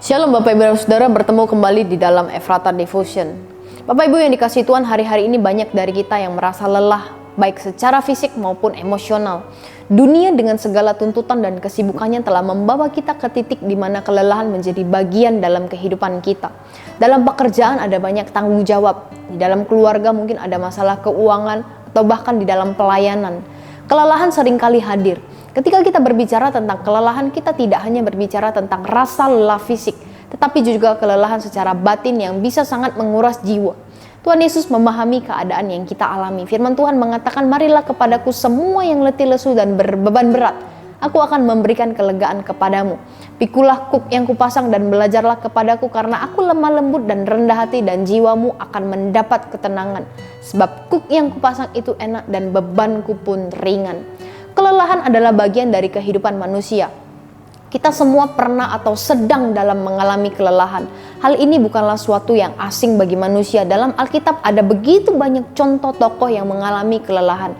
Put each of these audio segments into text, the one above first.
Shalom Bapak Ibu dan Saudara, bertemu kembali di dalam Ephrata Devotion. Bapak Ibu yang dikasihi Tuhan, hari-hari ini banyak dari kita yang merasa lelah, baik secara fisik maupun emosional. Dunia dengan segala tuntutan dan kesibukannya telah membawa kita ke titik di mana kelelahan menjadi bagian dalam kehidupan kita. Dalam pekerjaan ada banyak tanggung jawab, di dalam keluarga mungkin ada masalah keuangan, atau bahkan di dalam pelayanan. Kelelahan seringkali hadir. Ketika kita berbicara tentang kelelahan, kita tidak hanya berbicara tentang rasa lelah fisik, tetapi juga kelelahan secara batin yang bisa sangat menguras jiwa. Tuhan Yesus memahami keadaan yang kita alami. Firman Tuhan mengatakan, "Marilah kepadaku semua yang letih lesu dan berbeban berat. Aku akan memberikan kelegaan kepadamu. Pikulah kuk yang kupasang dan belajarlah kepadaku, karena aku lemah lembut dan rendah hati, dan jiwamu akan mendapat ketenangan. Sebab kuk yang kupasang itu enak dan bebanku pun ringan." Kelelahan adalah bagian dari kehidupan manusia. Kita semua pernah atau sedang dalam mengalami kelelahan. Hal ini bukanlah suatu yang asing bagi manusia. Dalam Alkitab ada begitu banyak contoh tokoh yang mengalami kelelahan.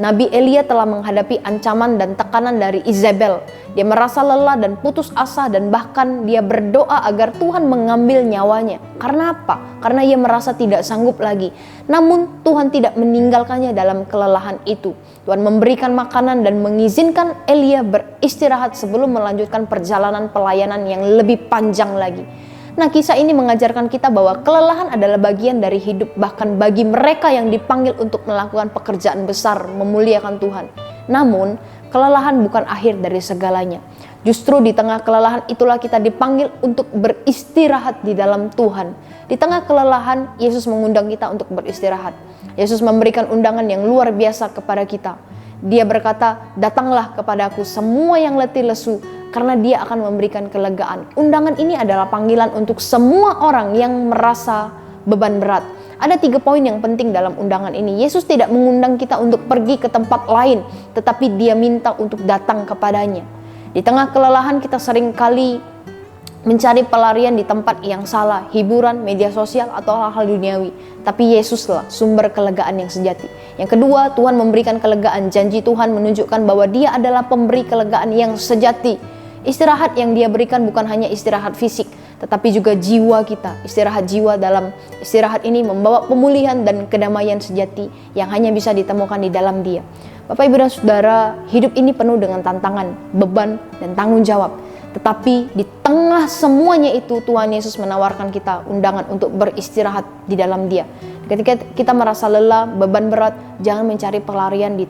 Nabi Elia telah menghadapi ancaman dan tekanan dari Izebel. Dia merasa lelah dan putus asa, dan bahkan dia berdoa agar Tuhan mengambil nyawanya. Karena apa? Karena ia merasa tidak sanggup lagi. Namun Tuhan tidak meninggalkannya dalam kelelahan itu. Tuhan memberikan makanan dan mengizinkan Elia beristirahat sebelum melanjutkan perjalanan pelayanan yang lebih panjang lagi. Nah, kisah ini mengajarkan kita bahwa kelelahan adalah bagian dari hidup, bahkan bagi mereka yang dipanggil untuk melakukan pekerjaan besar, memuliakan Tuhan. Namun, kelelahan bukan akhir dari segalanya. Justru di tengah kelelahan itulah kita dipanggil untuk beristirahat di dalam Tuhan. Di tengah kelelahan, Yesus mengundang kita untuk beristirahat. Yesus memberikan undangan yang luar biasa kepada kita. Dia berkata, "Datanglah kepadaku semua yang letih lesu, karena dia akan memberikan kelegaan." Undangan ini adalah panggilan untuk semua orang yang merasa beban berat. Ada 3 poin yang penting dalam undangan ini. Yesus tidak mengundang kita untuk pergi ke tempat lain, tetapi dia minta untuk datang kepadanya. Di tengah kelelahan kita sering kali mencari pelarian di tempat yang salah, hiburan, media sosial, atau hal-hal duniawi. Tapi Yesuslah sumber kelegaan yang sejati. Yang kedua, Tuhan memberikan kelegaan. Janji Tuhan menunjukkan bahwa Dia adalah pemberi kelegaan yang sejati. Istirahat yang Dia berikan bukan hanya istirahat fisik, tetapi juga jiwa kita. Istirahat jiwa, dalam istirahat ini membawa pemulihan dan kedamaian sejati yang hanya bisa ditemukan di dalam Dia. Bapak, Ibu, dan Saudara, hidup ini penuh dengan tantangan, beban, dan tanggung jawab. Tetapi di tengah semuanya itu, Tuhan Yesus menawarkan kita undangan untuk beristirahat di dalam Dia. Ketika kita merasa lelah, beban berat, jangan mencari pelarian di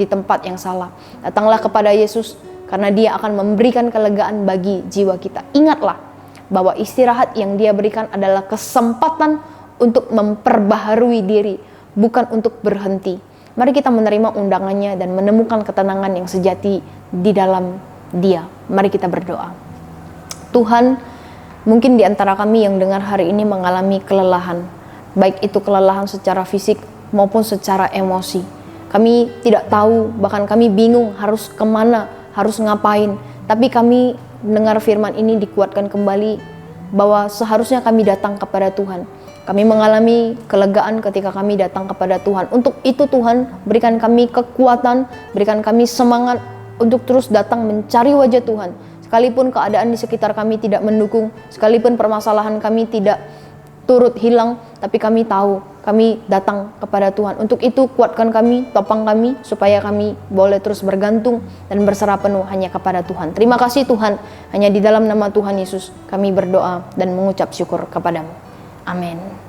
tempat yang salah. Datanglah kepada Yesus, karena Dia akan memberikan kelegaan bagi jiwa kita. Ingatlah bahwa istirahat yang Dia berikan adalah kesempatan untuk memperbaharui diri, bukan untuk berhenti. Mari kita menerima undangannya dan menemukan ketenangan yang sejati di dalam Dia. Mari kita berdoa. Tuhan, mungkin di antara kami yang dengar hari ini mengalami kelelahan, baik itu kelelahan secara fisik maupun secara emosi. Kami tidak tahu, bahkan kami bingung harus kemana, harus ngapain. Tapi kami dengar firman ini dikuatkan kembali bahwa seharusnya kami datang kepada Tuhan. Kami mengalami kelegaan ketika kami datang kepada Tuhan. Untuk itu Tuhan, berikan kami kekuatan, berikan kami semangat untuk terus datang mencari wajah Tuhan. Sekalipun keadaan di sekitar kami tidak mendukung, sekalipun permasalahan kami tidak turut hilang, tapi kami tahu kami datang kepada Tuhan. Untuk itu kuatkan kami, topang kami, supaya kami boleh terus bergantung dan berserah penuh hanya kepada Tuhan. Terima kasih Tuhan, hanya di dalam nama Tuhan Yesus kami berdoa dan mengucap syukur kepadamu. Amin.